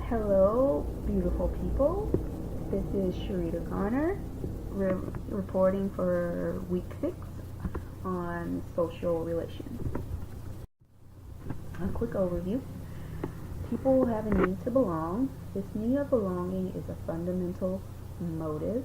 Hello, beautiful people. This is Sharita Garner reporting for week 6 on social relations. A quick overview. People have a need to belong. This need of belonging is a fundamental motive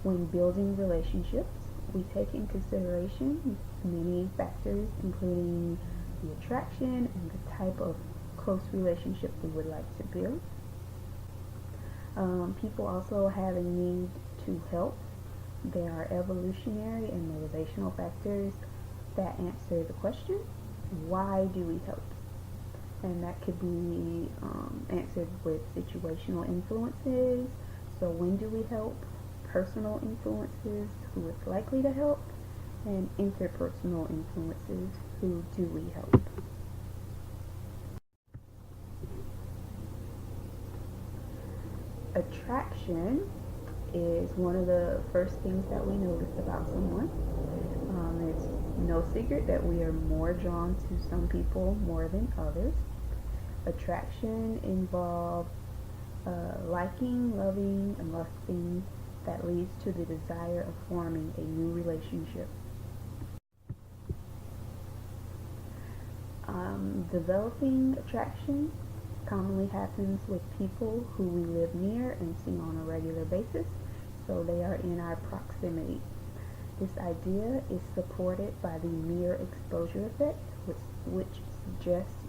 when building relationships. We take in consideration many factors, including the attraction and the type of close relationship we would like to build. People also have a need to help. There are evolutionary and motivational factors that answer the question, why do we help? And that could be answered with situational influences. So when do we help? Personal influences, who is likely to help? And interpersonal influences, who do we help? Attraction is one of the first things that we notice about someone. It's no secret that we are more drawn to some people more than others. Attraction involves liking, loving, and lusting that leads to the desire of forming a new relationship. Developing attraction commonly happens with people who we live near and see on a regular basis, so they are in our proximity. This idea is supported by the mere exposure effect, which suggests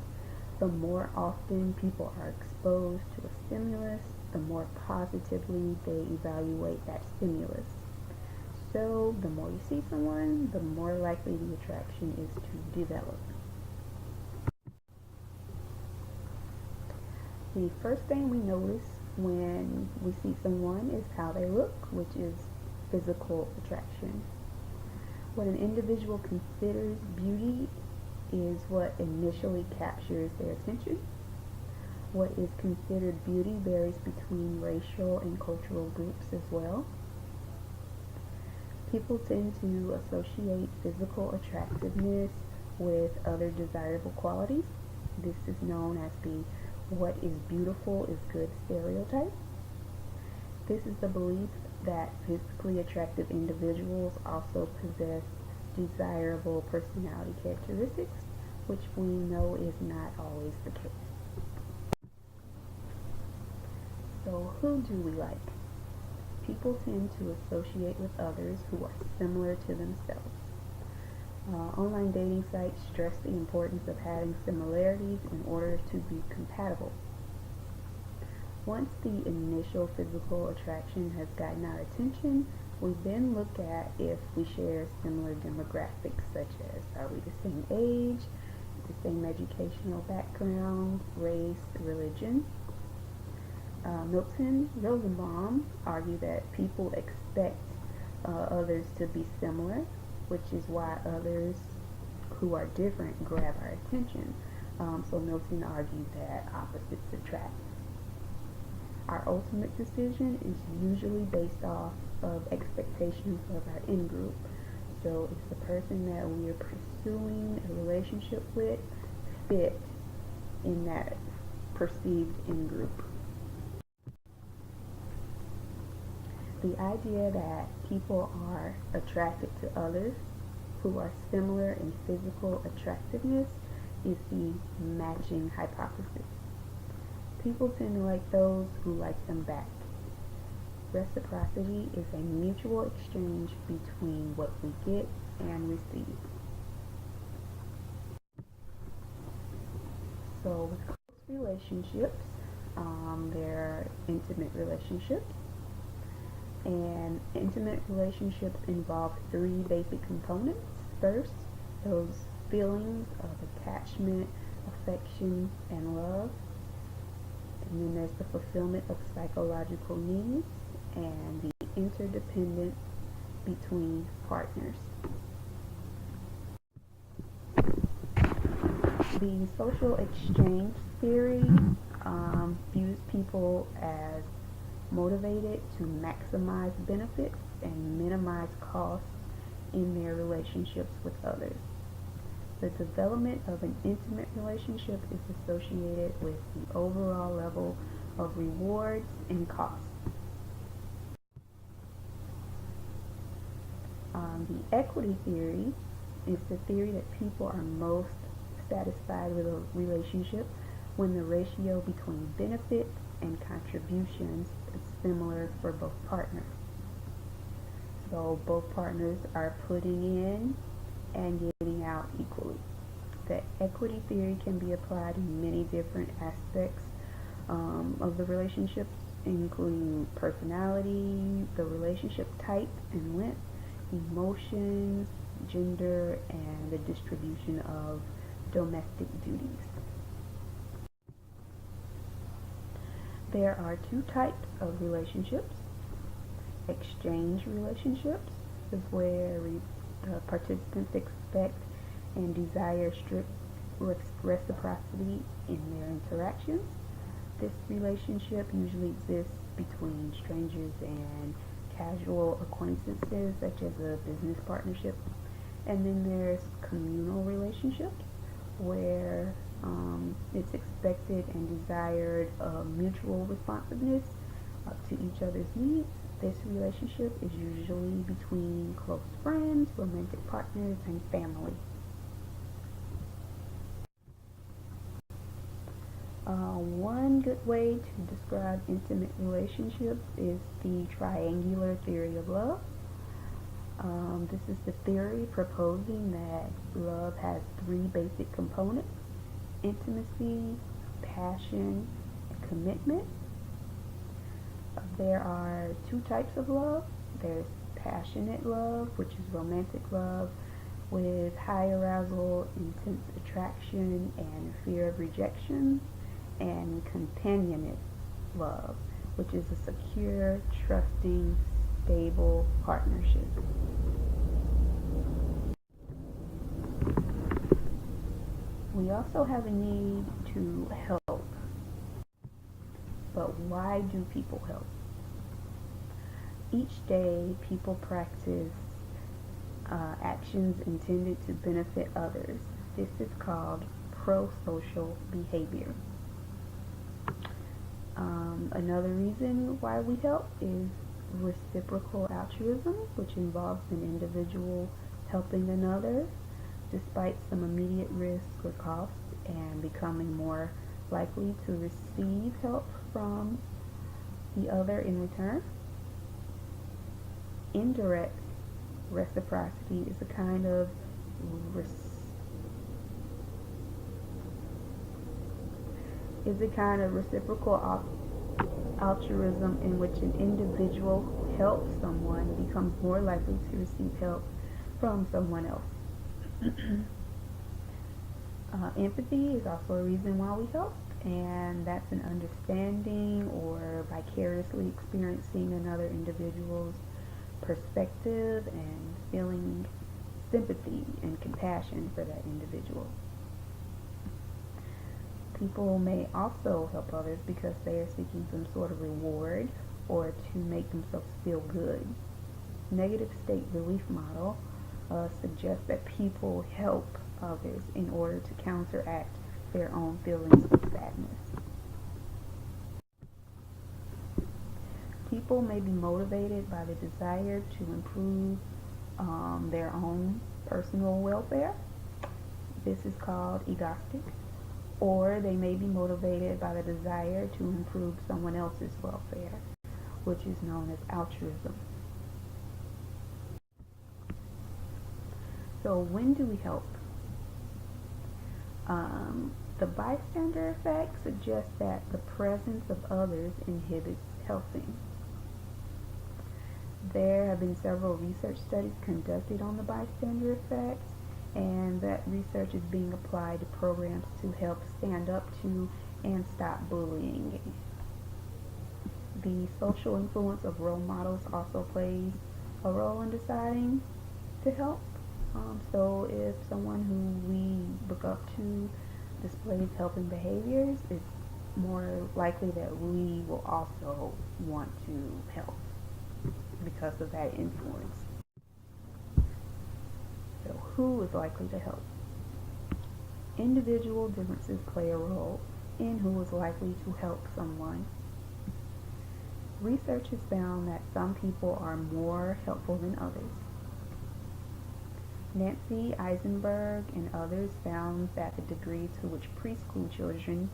the more often people are exposed to a stimulus, the more positively they evaluate that stimulus. So the more you see someone, the more likely the attraction is to develop. The first thing we notice when we see someone is how they look, which is physical attraction. What an individual considers beauty is what initially captures their attention. What is considered beauty varies between racial and cultural groups as well. People tend to associate physical attractiveness with other desirable qualities. This is known as the "what is beautiful is good" stereotype. This is the belief that physically attractive individuals also possess desirable personality characteristics, which we know is not always the case. So who do we like? People tend to associate with others who are similar to themselves. Online dating sites stress the importance of having similarities in order to be compatible. Once the initial physical attraction has gotten our attention, we then look at if we share similar demographics, such as are we the same age, the same educational background, race, religion. Milton Rosenbaum argued that people expect others to be similar, which is why others who are different grab our attention. So Milton argued that opposites attract. Our ultimate decision is usually based off of expectations of our in-group. So if the person that we are pursuing a relationship with fit in that perceived in-group. The idea that people are attracted to others who are similar in physical attractiveness is the matching hypothesis. People tend to like those who like them back. Reciprocity is a mutual exchange between what we get and receive. So with close relationships, there are intimate relationships. And intimate relationships involve 3 basic components. First, those feelings of attachment, affection, and love. And then there's the fulfillment of psychological needs and the interdependence between partners. The social exchange theory views people as motivated to maximize benefits and minimize costs in their relationships with others. The development of an intimate relationship is associated with the overall level of rewards and costs. The equity theory is the theory that people are most satisfied with a relationship when the ratio between benefits and contributions is similar for both partners. So both partners are putting in and getting out equally. The equity theory can be applied in many different aspects of the relationships, including personality, the relationship type and length, emotions, gender, and the distribution of domestic duties. There are two types of relationships. Exchange relationships is where the participants expect and desire strict reciprocity in their interactions. This relationship usually exists between strangers and casual acquaintances, such as a business partnership. And then there's communal relationships, where it's expected and desired mutual responsiveness to each other's needs. This relationship is usually between close friends, romantic partners, and family. One good way to describe intimate relationships is the triangular theory of love. This is the theory proposing that love has three basic components: intimacy, passion, and commitment. There are two types of love. There's passionate love, which is romantic love with high arousal, intense attraction, and fear of rejection, and companionate love, which is a secure, trusting, stable partnership. We also have a need to help. But why do people help? Each day, people practice actions intended to benefit others. This is called pro-social behavior. Another reason why we help is reciprocal altruism, which involves an individual helping another despite some immediate risk or cost and becoming more likely to receive help from the other in return. Indirect reciprocity is a kind of reciprocal altruism in which an individual who helps someone becomes more likely to receive help from someone else. Empathy is also a reason why we help, and that's an understanding or vicariously experiencing another individual's perspective and feeling sympathy and compassion for that individual. People may also help others because they are seeking some sort of reward or to make themselves feel good. Negative state relief model suggests that people help others in order to counteract their own feelings of sadness. People may be motivated by the desire to improve their own personal welfare. This is called egoistic. Or they may be motivated by the desire to improve someone else's welfare, which is known as altruism. So when do we help? The bystander effect suggests that the presence of others inhibits helping. There have been several research studies conducted on the bystander effect, and that research is being applied to programs to help stand up to and stop bullying. The social influence of role models also plays a role in deciding to help. So if someone who we look up to displays helping behaviors, it's more likely that we will also want to help because of that influence. So who is likely to help? Individual differences play a role in who is likely to help someone. Research has found that some people are more helpful than others. Nancy Eisenberg and others found that the degree to which preschool children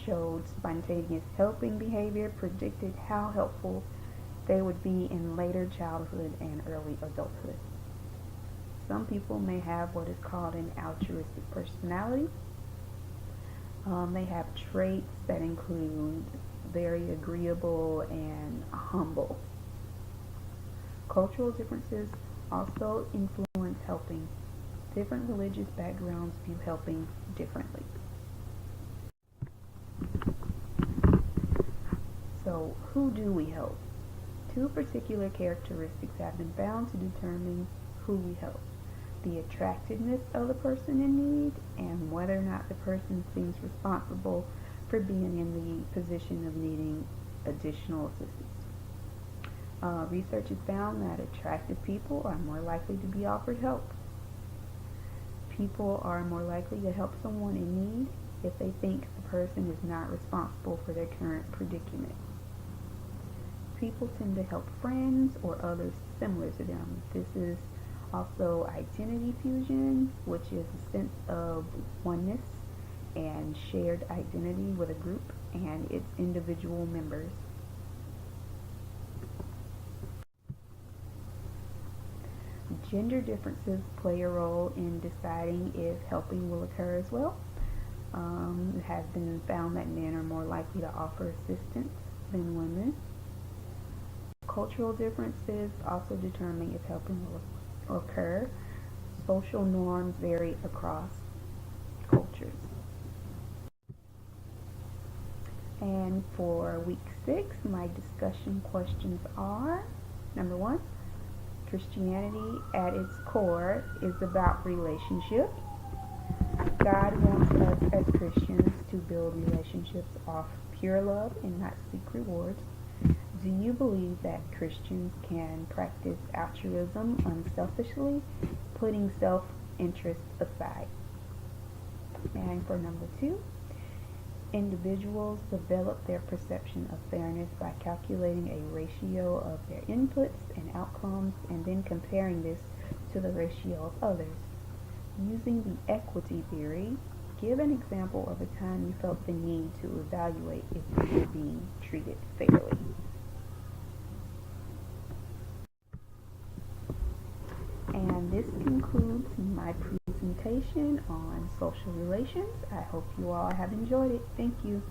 showed spontaneous helping behavior predicted how helpful they would be in later childhood and early adulthood. Some people may have what is called an altruistic personality. They have traits that include very agreeable and humble. Cultural differences also influence helping. Different religious backgrounds view helping differently. So, who do we help? Two particular characteristics have been found to determine who we help: the attractiveness of the person in need and whether or not the person seems responsible for being in the position of needing additional assistance. Research has found that attractive people are more likely to be offered help. People are more likely to help someone in need if they think the person is not responsible for their current predicament. People tend to help friends or others similar to them. This is also identity fusion, which is a sense of oneness and shared identity with a group and its individual members. Gender differences play a role in deciding if helping will occur as well. It has been found that men are more likely to offer assistance than women. Cultural differences also determine if helping will occur. Social norms vary across cultures. And for week 6, my discussion questions are: number 1, Christianity at its core is about relationship. God wants us as Christians to build relationships off pure love and not seek rewards. Do you believe that Christians can practice altruism unselfishly, putting self-interest aside? And for number 2, individuals develop their perception of fairness by calculating a ratio of their inputs and outcomes and then comparing this to the ratio of others. Using the equity theory, give an example of a time you felt the need to evaluate if you were being treated fairly. And this concludes my presentation on social relations. I hope you all have enjoyed it. Thank you.